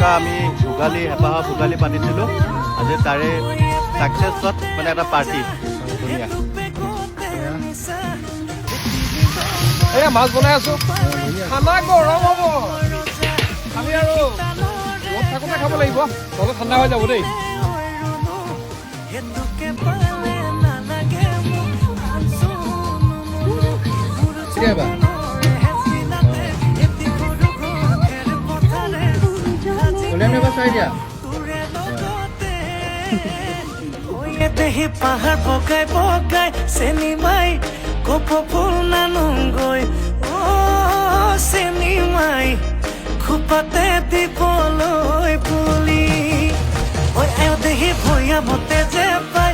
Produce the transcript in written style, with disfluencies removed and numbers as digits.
এটা আমি ভোগালী হেঁপাহৰ ভোগালী পাতিছিলোঁ আজি তাৰে ছাকচেছত মানে এটা পাৰ্টি ধুনীয়া এয়া মাছ বনাই আছো খানা গৰম হ'ব খালি আৰু ৰ'দ থাকোঁতে খাব লাগিব নহ'লে ঠাণ্ডা হৈ যাব দেই কেতিয়াবা দেহি পাহাৰ বগাই বগাই চেনিমাই কপ ফুল নানুংগৈ চেনিমাই খোপাতে দিবলৈ বুলি দেহি ভৈয়া মতে যে পাই